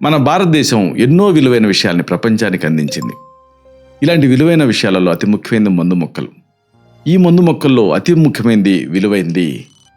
మన భారతదేశం ఎన్నో విలువైన విషయాల్ని ప్రపంచానికి అందించింది. ఇలాంటి విలువైన విషయాలలో అతి ముఖ్యమైనది మందు మొక్కలు. ఈ మందు మొక్కల్లో అతి ముఖ్యమైనది విలువైనది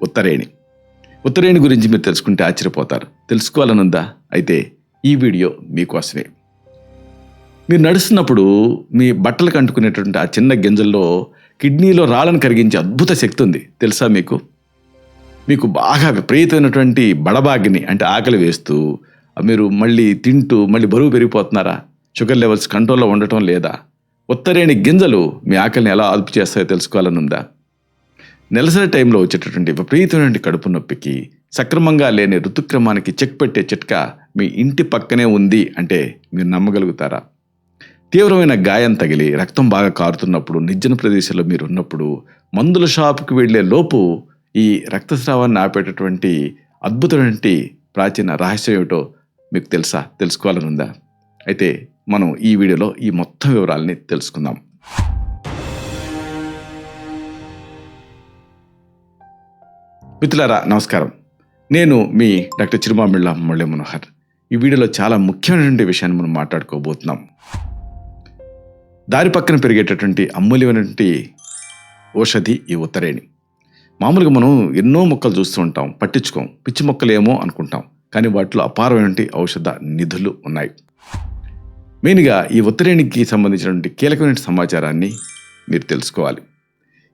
ఉత్తరేణి. ఉత్తరేణి గురించి మీరు తెలుసుకుంటే ఆశ్చర్యపోతారు. తెలుసుకోవాలనుందా? అయితే ఈ వీడియో మీకోసమే. మీరు నడుస్తున్నప్పుడు మీ బట్టలకు అంటుకునేటువంటి ఆ చిన్న గింజల్లో కిడ్నీలో రాళ్ళను కరిగించే అద్భుత శక్తి ఉంది. తెలుసా మీకు బాగా విపరీతమైనటువంటి బడబాగిని అంటే ఆకలి వేస్తూ మీరు మళ్ళీ తింటూ మళ్ళీ బరువు పెరిగిపోతున్నారా? షుగర్ లెవెల్స్ కంట్రోల్లో ఉండటం లేదా? ఉత్తరేణి గింజలు మీ ఆకలిని ఎలా అదుపు చేస్తాయో తెలుసుకోవాలనుందా? నెలసరి టైంలో వచ్చేటటువంటి విపరీతమైన కడుపు నొప్పికి సక్రమంగా లేని ఋతుక్రమానికి చెక్ పెట్టే చిట్కా మీ ఇంటి పక్కనే ఉంది అంటే మీరు నమ్మగలుగుతారా? తీవ్రమైన గాయం తగిలి రక్తం బాగా కారుతున్నప్పుడు, నిర్జన ప్రదేశంలో మీరు ఉన్నప్పుడు మందుల షాపుకి వెళ్లే లోపు ఈ రక్తస్రావాన్ని ఆపేటటువంటి అద్భుతమైన ప్రాచీన రహస్యం ఏమిటో మీకు తెలుసా? తెలుసుకోవాలనుందా? అయితే మనం ఈ వీడియోలో ఈ మొత్తం వివరాలని తెలుసుకుందాం. మిత్రులారా నమస్కారం. నేను మీ డాక్టర్ చిరుమామిళ్ళ మురళీ మనోహర్. ఈ వీడియోలో చాలా ముఖ్యమైనటువంటి విషయాన్ని మనం మాట్లాడుకోబోతున్నాం. దారి పక్కన పెరిగేటటువంటి అమూల్యమైనటువంటి ఔషధి ఈ ఉత్తరేణి. మామూలుగా మనం ఎన్నో మొక్కలు చూస్తూ ఉంటాం, పట్టించుకోం, పిచ్చి మొక్కలేమో అనుకుంటాం. కానీ వాటిలో అపారమైనటువంటి ఔషధ నిధులు ఉన్నాయి. మెయిన్గా ఈ ఉత్తరేణికి సంబంధించినటువంటి కీలకమైన సమాచారాన్ని మీరు తెలుసుకోవాలి.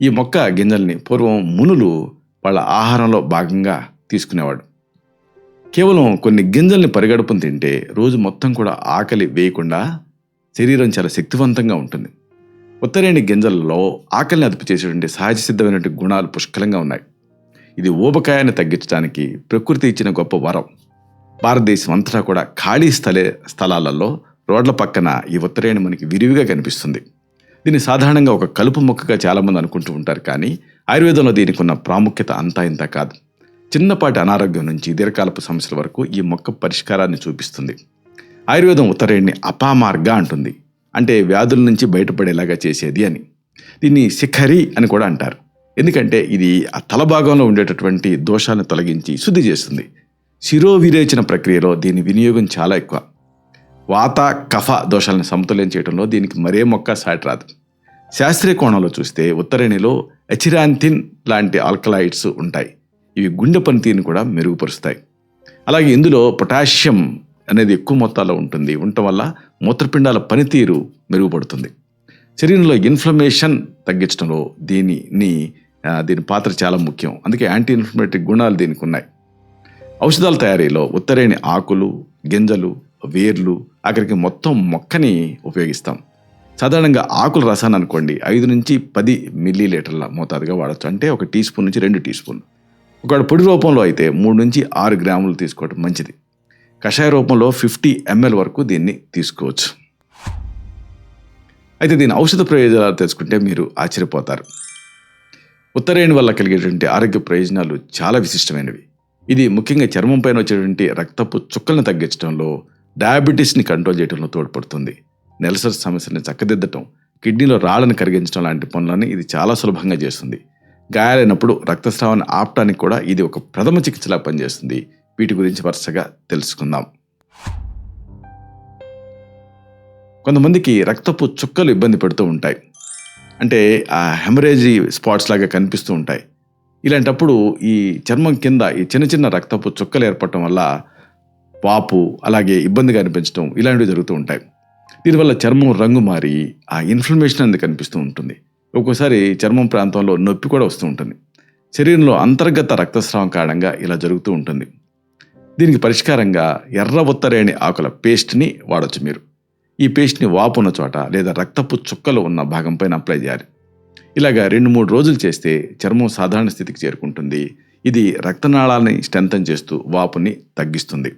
ఈ మొక్క గింజల్ని పూర్వం మునులు వాళ్ళ ఆహారంలో భాగంగా తీసుకునేవాడు. కేవలం కొన్ని గింజల్ని పరిగడుపును తింటే రోజు మొత్తం కూడా ఆకలి వేయకుండా శరీరం చాలా శక్తివంతంగా ఉంటుంది. ఉత్తరేణి గింజలలో ఆకలిని అదుపు చేసేటువంటి సహజ సిద్ధమైనటువంటి గుణాలు పుష్కలంగా ఉన్నాయి. ఇది ఊబకాయాన్ని తగ్గించడానికి ప్రకృతి ఇచ్చిన గొప్ప వరం. భారతదేశం అంతటా కూడా ఖాళీ స్థలాలలో రోడ్ల పక్కన ఈ ఉత్తరేణి మనకి విరివిగా కనిపిస్తుంది. దీన్ని సాధారణంగా ఒక కలుపు మొక్కగా చాలామంది అనుకుంటూ ఉంటారు. కానీ ఆయుర్వేదంలో దీనికి ఉన్న ప్రాముఖ్యత అంతా ఇంత కాదు. చిన్నపాటి అనారోగ్యం నుంచి దీర్ఘకాలపు సమస్యల వరకు ఈ మొక్క పరిష్కారాన్ని చూపిస్తుంది. ఆయుర్వేదం ఉత్తరేణిని అపామార్గ అంటుంది, అంటే వ్యాధుల నుంచి బయటపడేలాగా చేసేది అని. దీన్ని శిఖరి అని కూడా అంటారు. ఎందుకంటే ఇది ఆ తల భాగంలో ఉండేటటువంటి దోషాలను తొలగించి శుద్ధి చేస్తుంది. శిరోవిరేచన ప్రక్రియలో దీని వినియోగం చాలా ఎక్కువ. వాత కఫ దోషాలను సమతుల్యం చేయడంలో దీనికి మరే మొక్క సాటి రాదు. శాస్త్రీయ కోణంలో చూస్తే ఉత్తరేణిలో ఎచిరాంతిన్ లాంటి ఆల్కలాయిడ్స్ ఉంటాయి. ఇవి గుండె పనితీరుని కూడా మెరుగుపరుస్తాయి. అలాగే ఇందులో పొటాషియం అనేది ఎక్కువ మొత్తాల్లో ఉండటం వల్ల మూత్రపిండాల పనితీరు మెరుగుపడుతుంది. శరీరంలో ఇన్ఫ్లమేషన్ తగ్గించడంలో దీని పాత్ర చాలా ముఖ్యం. అందుకే యాంటీ ఇన్ఫ్లమేటరీ గుణాలు దీనికి ఉన్నాయి. ఔషధాల తయారీలో ఉత్తరేణి ఆకులు, గింజలు, వేర్లు, ఆఖరికి మొత్తం మొక్కని ఉపయోగిస్తాం. సాధారణంగా ఆకుల రసాన్ని అనుకోండి 5 నుంచి 10 మిల్లీలీటర్ల మోతాదుగా వాడచ్చు. అంటే 1 టీ స్పూన్ నుంచి 2 టీ స్పూన్లు. ఒకవేళ పొడి రూపంలో అయితే 3 నుంచి 6 గ్రాములు తీసుకోవడం మంచిది. కషాయ రూపంలో 50 ml వరకు దీన్ని తీసుకోవచ్చు. అయితే దీని ఔషధ ప్రయోజనాలు తెలుసుకుంటే మీరు ఆశ్చర్యపోతారు. ఉత్తరేణి వల్ల కలిగేటువంటి ఆరోగ్య ప్రయోజనాలు చాలా విశిష్టమైనవి. ఇది ముఖ్యంగా చర్మం పైన వచ్చేటువంటి రక్తపు చుక్కలను తగ్గించడంలో, డయాబెటీస్ని కంట్రోల్ చేయడంలో తోడ్పడుతుంది. నెలసరి సమస్యని చక్కదిద్దటం, కిడ్నీలో రాళ్ళను కరిగించడం లాంటి పనులని ఇది చాలా సులభంగా చేస్తుంది. గాయాలైనప్పుడు రక్తస్రావాన్ని ఆపటానికి కూడా ఇది ఒక ప్రథమ చికిత్సలా పనిచేస్తుంది. వీటి గురించి వరుసగా తెలుసుకుందాం. కొంతమందికి రక్తపు చుక్కలు ఇబ్బంది పెడుతూ ఉంటాయి. అంటే ఆ హెమరేజీ స్పాట్స్ లాగా కనిపిస్తూ ఉంటాయి. ఇలాంటప్పుడు ఈ చర్మం కింద ఈ చిన్న చిన్న రక్తపు చుక్కలు ఏర్పడటం వల్ల వాపు, అలాగే ఇబ్బందిగా అనిపించడం ఇలాంటివి జరుగుతూ ఉంటాయి. దీనివల్ల చర్మం రంగు మారి ఆ ఇన్ఫ్లమేషన్ అనేది కనిపిస్తూ ఉంటుంది. ఒక్కోసారి చర్మం ప్రాంతంలో నొప్పి కూడా వస్తూ ఉంటుంది. శరీరంలో అంతర్గత రక్తస్రావం కారణంగా ఇలా జరుగుతూ ఉంటుంది. దీనికి పరిష్కారంగా ఎర్ర ఉత్తరేణి ఆకుల పేస్ట్ని వాడచ్చు మీరు. ఈ పేస్ట్ని వాపు ఉన్న చోట లేదా రక్తపు చుక్కలు ఉన్న భాగం పైన అప్లై చేయాలి. ఇలాగా 2-3 రోజులు చేస్తే చర్మం సాధారణ స్థితికి చేరుకుంటుంది. ఇది రక్తనాళాలని స్ట్రెంథన్ చేస్తూ వాపుని తగ్గిస్తుంది.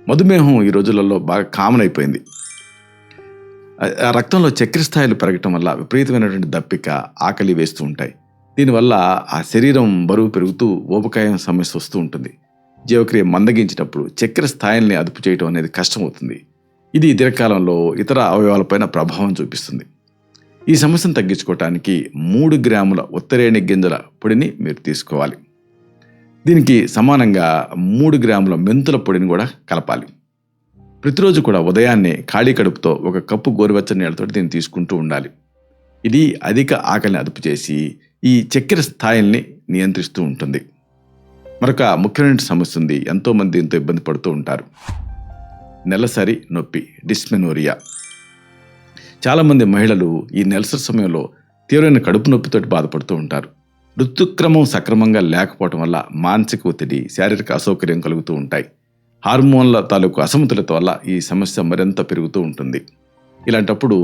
మధుమేహం ఈ రోజులలో బాగా కామన్ అయిపోయింది. ఆ రక్తంలో చక్కెర స్థాయిలు పెరగటం వల్ల విపరీతమైనటువంటి దప్పిక, ఆకలి వేస్తూ ఉంటాయి. దీనివల్ల ఆ శరీరం బరువు పెరుగుతూ ఊబకాయం సమస్య వస్తూ ఉంటుంది. జీవక్రియ మందగించినప్పుడు చక్కెర స్థాయిల్ని అదుపు చేయడం అనేది కష్టమవుతుంది. ఇది దీర్ఘకాలంలో ఇతర అవయవాలపైన ప్రభావం చూపిస్తుంది. ఈ సమస్యను తగ్గించుకోవటానికి 3 గ్రాముల ఉత్తరేణి గింజల పొడిని మీరు తీసుకోవాలి. దీనికి సమానంగా 3 గ్రాముల మెంతుల పొడిని కూడా కలపాలి. ప్రతిరోజు కూడా ఉదయాన్నే ఖాళీ కడుపుతో ఒక కప్పు గోరువెచ్చని నీళ్ళతో దీన్ని తీసుకుంటూ ఉండాలి. ఇది అధిక ఆకలిని అదుపు చేసి ఈ చక్కెర స్థాయిల్ని నియంత్రిస్తూ ఉంటుంది. మరొక ముఖ్యమైన సమస్య ఉంది, ఎంతోమంది దీంతో ఇబ్బంది పడుతూ ఉంటారు. నెలసరి నొప్పి, డిస్మెనోరియా. చాలామంది మహిళలు ఈ నెలసరి సమయంలో తీవ్రమైన కడుపు నొప్పితోటి బాధపడుతూ ఉంటారు. ఋతుక్రమం సక్రమంగా లేకపోవటం వల్ల మానసిక ఒత్తిడి, శారీరక అసౌకర్యం కలుగుతూ ఉంటాయి. హార్మోన్ల తాలూకు అసమతులత వల్ల ఈ సమస్య మరింత పెరుగుతూ ఉంటుంది. ఇలాంటప్పుడు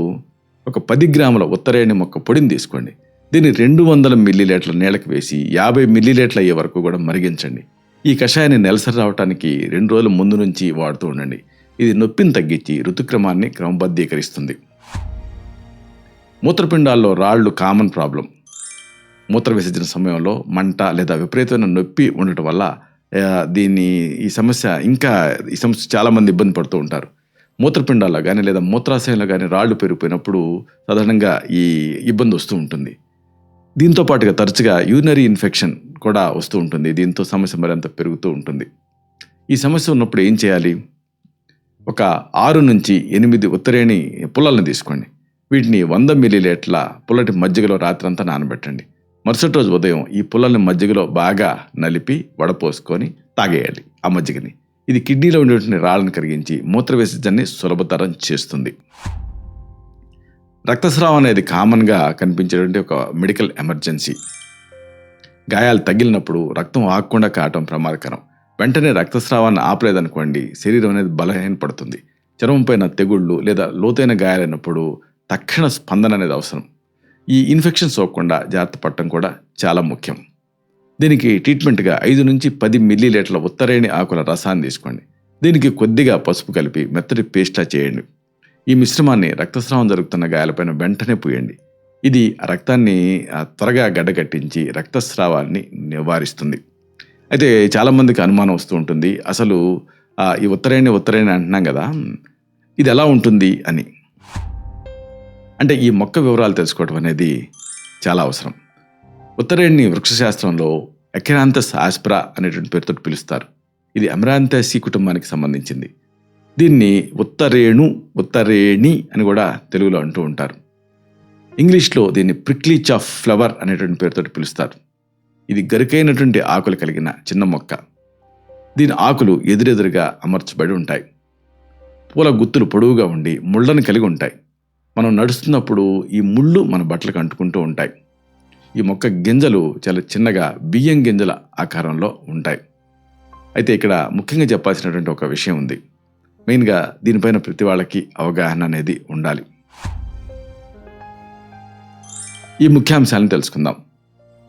ఒక 10 గ్రాముల ఉత్తరేణి మొక్క పొడిని తీసుకోండి. దీన్ని 200 మిల్లీలీటర్ల నీళ్ళకి వేసి 50 మిల్లీలీటర్ల అయ్యే వరకు కూడా మరిగించండి. ఈ కషాయాన్ని నెలసరి రావడానికి 2 రోజుల ముందు నుంచి వాడుతూ ఉండండి. ఇది నొప్పిని తగ్గించి ఋతుక్రమాన్ని క్రమబద్ధీకరిస్తుంది. మూత్రపిండాల్లో రాళ్ళు కామన్ ప్రాబ్లం. మూత్ర విసర్జన సమయంలో మంట లేదా విపరీతమైన నొప్పి ఉండటం వల్ల ఈ సమస్య చాలామంది ఇబ్బంది పడుతూ ఉంటారు. మూత్రపిండాల్లో కానీ లేదా మూత్రాశయంలో కానీ రాళ్ళు పెరిగిపోయినప్పుడు సాధారణంగా ఈ ఇబ్బంది వస్తూ ఉంటుంది. దీంతో పాటుగా తరచుగా యూరినరీ ఇన్ఫెక్షన్ కూడా వస్తూ ఉంటుంది. దీంతో సమస్య మరింత పెరుగుతూ ఉంటుంది. ఈ సమస్య ఉన్నప్పుడు ఏం చేయాలి? ఒక 6 నుంచి 8 ఉత్తరేణి పుల్లలను తీసుకోండి. వీటిని 100 మిల్లీలీటర్ల పుల్లటి మజ్జిగలో రాత్రంతా నానబెట్టండి. మరుసటి రోజు ఉదయం ఈ పుల్లల్ని మజ్జిగలో బాగా నలిపి వడపోసుకొని తాగేయాలి ఆ మజ్జిగని. ఇది కిడ్నీలో ఉండేటువంటి రాళ్ళను కరిగించి మూత్ర విసర్జనని సులభతరం చేస్తుంది. రక్తస్రావం అనేది కామన్గా కనిపించేటువంటి ఒక మెడికల్ ఎమర్జెన్సీ. గాయాలు తగిలినప్పుడు రక్తం ఆగకుండా కావటం ప్రమాదకరం. వెంటనే రక్తస్రావాన్ని ఆపలేదనుకోండి, శరీరం అనేది బలహీనపడుతుంది. చర్మం పైన తెగుళ్ళు లేదా లోతైన గాయాలైనప్పుడు తక్షణ స్పందన అనేది అవసరం. ఈ ఇన్ఫెక్షన్ సోకకుండా జాగ్రత్త పడటం కూడా చాలా ముఖ్యం. దీనికి ట్రీట్మెంట్గా 5 నుంచి 10 మిల్లీలీటర్ల ఉత్తరేణి ఆకుల రసాన్ని తీసుకోండి. దీనికి కొద్దిగా పసుపు కలిపి మెత్తటి పేస్ట్లా చేయండి. ఈ మిశ్రమాన్ని రక్తస్రావం జరుగుతున్న గాయాలపైన వెంటనే పూయండి. ఇది రక్తాన్ని త్వరగా గడ్డకట్టించి రక్తస్రావాన్ని నివారిస్తుంది. అయితే చాలామందికి అనుమానం వస్తూ ఉంటుంది, అసలు ఈ ఉత్తరేణి అంటున్నాం కదా, ఇది ఎలా ఉంటుంది అని. అంటే ఈ మొక్క వివరాలు తెలుసుకోవడం అనేది చాలా అవసరం. ఉత్తరేణిని వృక్షశాస్త్రంలో ఎకెరాంథస్ ఆస్పరా అనేటువంటి పేరుతో పిలుస్తారు. ఇది అమరాంథేసి కుటుంబానికి సంబంధించింది. దీన్ని ఉత్తరేణి అని కూడా తెలుగులో అంటూ ఉంటారు. ఇంగ్లీష్లో దీన్ని ప్రిక్లీ చాఫ్ ఫ్లవర్ అనేటువంటి పేరుతో పిలుస్తారు. ఇది గరికైనటువంటి ఆకులు కలిగిన చిన్న మొక్క. దీని ఆకులు ఎదురెదురుగా అమర్చబడి ఉంటాయి. పూల గుత్తులు పొడవుగా ఉండి ముళ్ళను కలిగి ఉంటాయి. మనం నడుస్తున్నప్పుడు ఈ ముళ్ళు మన బట్టలకు అంటుకుంటూ ఉంటాయి. ఈ మొక్క గింజలు చాలా చిన్నగా బియ్యం గింజల ఆకారంలో ఉంటాయి. అయితే ఇక్కడ ముఖ్యంగా చెప్పాల్సినటువంటి ఒక విషయం ఉంది. మెయిన్గా దీనిపైన ప్రతి వాళ్ళకి అవగాహన అనేది ఉండాలి. ఈ ముఖ్యాంశాలను తెలుసుకుందాం.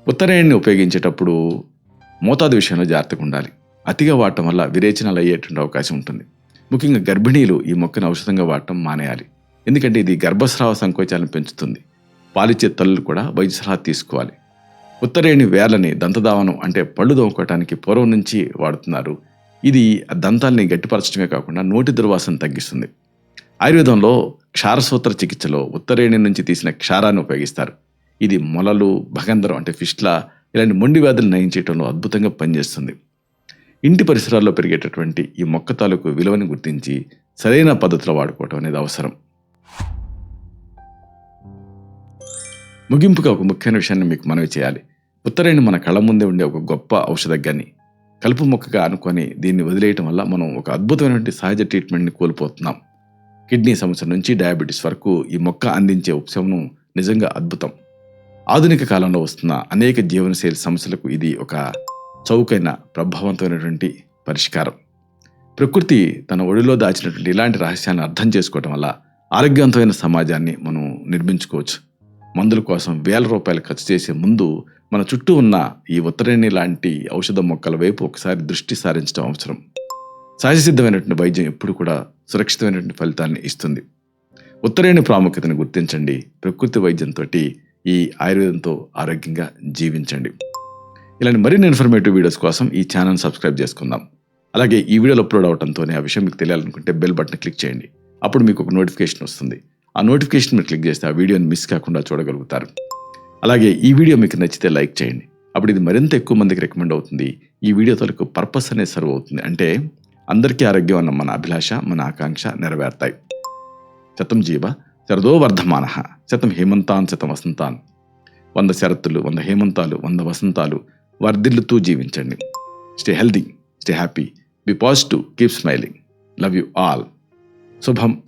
ఉత్తరేణిని ఉపయోగించేటప్పుడు మోతాదు విషయంలో జాగ్రత్తగా ఉండాలి. అతిగా వాడటం వల్ల విరేచనాలు అయ్యేటువంటి అవకాశం ఉంటుంది. ముఖ్యంగా గర్భిణీలు ఈ మొక్కను ఔషధంగా వాడటం మానేయాలి. ఎందుకంటే ఇది గర్భస్రావ సంకోచాలను పెంచుతుంది. పాలిచ్చే తల్లులు కూడా వైద్య సలహా తీసుకోవాలి. ఉత్తరేణి వేర్లని దంతధావనం అంటే పళ్ళు దోముకోవటానికి పూర్వం నుంచి వాడుతున్నారు. ఇది దంతాల్ని గట్టిపరచడమే కాకుండా నోటి దుర్వాసన తగ్గిస్తుంది. ఆయుర్వేదంలో క్షారసూత్ర చికిత్సలో ఉత్తరేణి నుంచి తీసిన క్షారాన్ని ఉపయోగిస్తారు. ఇది మొలలు, భగంధరం అంటే ఫిస్ట్లా ఇలాంటి మొండి వ్యాధులు నయం చేయడంలో అద్భుతంగా పనిచేస్తుంది. ఇంటి పరిసరాల్లో పెరిగేటటువంటి ఈ మొక్క తాలూకు విలువని గుర్తించి సరైన పద్ధతిలో వాడుకోవటం అనేది అవసరం. ముగింపుగా ఒక ముఖ్యమైన విషయాన్ని మీకు మనవి చేయాలి. ఉత్తరేణి మన కళ్ళ ముందే ఉండే ఒక గొప్ప ఔషధగాన్ని కలుపు మొక్కగా అనుకొని దీన్ని వదిలేయటం వల్ల మనం ఒక అద్భుతమైనటువంటి సహజ ట్రీట్మెంట్ని కోల్పోతున్నాం. కిడ్నీ సమస్య నుంచి డయాబెటీస్ వరకు ఈ మొక్క అందించే ఉపశమనం నిజంగా అద్భుతం. ఆధునిక కాలంలో వస్తున్న అనేక జీవనశైలి సమస్యలకు ఇది ఒక చౌకైన ప్రభావవంతమైనటువంటి పరిష్కారం. ప్రకృతి తన ఒడిలో దాచినటువంటి ఇలాంటి రహస్యాన్ని అర్థం చేసుకోవడం వల్ల ఆరోగ్యవంతమైన సమాజాన్ని మనం నిర్మించుకోవచ్చు. మందుల కోసం వేల రూపాయలు ఖర్చు చేసే ముందు మన చుట్టూ ఉన్న ఈ ఉత్తరేణి లాంటి ఔషధ మొక్కల వైపు ఒకసారి దృష్టి సారించడం అవసరం. సహజసిద్ధమైనటువంటి వైద్యం ఎప్పుడు కూడా సురక్షితమైనటువంటి ఫలితాన్ని ఇస్తుంది. ఉత్తరేణి ప్రాముఖ్యతను గుర్తించండి. ప్రకృతి వైద్యంతో ఈ ఆయుర్వేదంతో ఆరోగ్యంగా జీవించండి. ఇలాంటి మరిన్ని ఇన్ఫర్మేటివ్ వీడియోస్ కోసం ఈ ఛానల్ సబ్స్క్రైబ్ చేసుకుందాం. అలాగే ఈ వీడియోలు అప్లోడ్ అవడంతోనే ఆ విషయం మీకు తెలియాలనుకుంటే బెల్ బటన్ క్లిక్ చేయండి. అప్పుడు మీకు ఒక నోటిఫికేషన్ వస్తుంది. ఆ నోటిఫికేషన్ మీరు క్లిక్ చేస్తే ఆ వీడియోని మిస్ కాకుండా చూడగలుగుతారు. అలాగే ఈ వీడియో మీకు నచ్చితే లైక్ చేయండి. అప్పుడు ఇది మరింత ఎక్కువ మందికి రికమెండ్ అవుతుంది. ఈ వీడియో తాలూకు పర్పస్ అనేది సర్వ్ అవుతుంది. అంటే అందరికీ ఆరోగ్యం అన్న మన అభిలాష, మన ఆకాంక్ష నెరవేరుతాయి. శతం జీవ శరదో వర్ధమానః, శతం హేమంతాన్ శతం వసంతాన్. 100 శరత్తులు, 100 హేమంతాలు, 100 వసంతాలు వర్ధిల్లుతూ జీవించండి. Stay healthy, stay happy, be positive, keep smiling. Love you all. శుభం.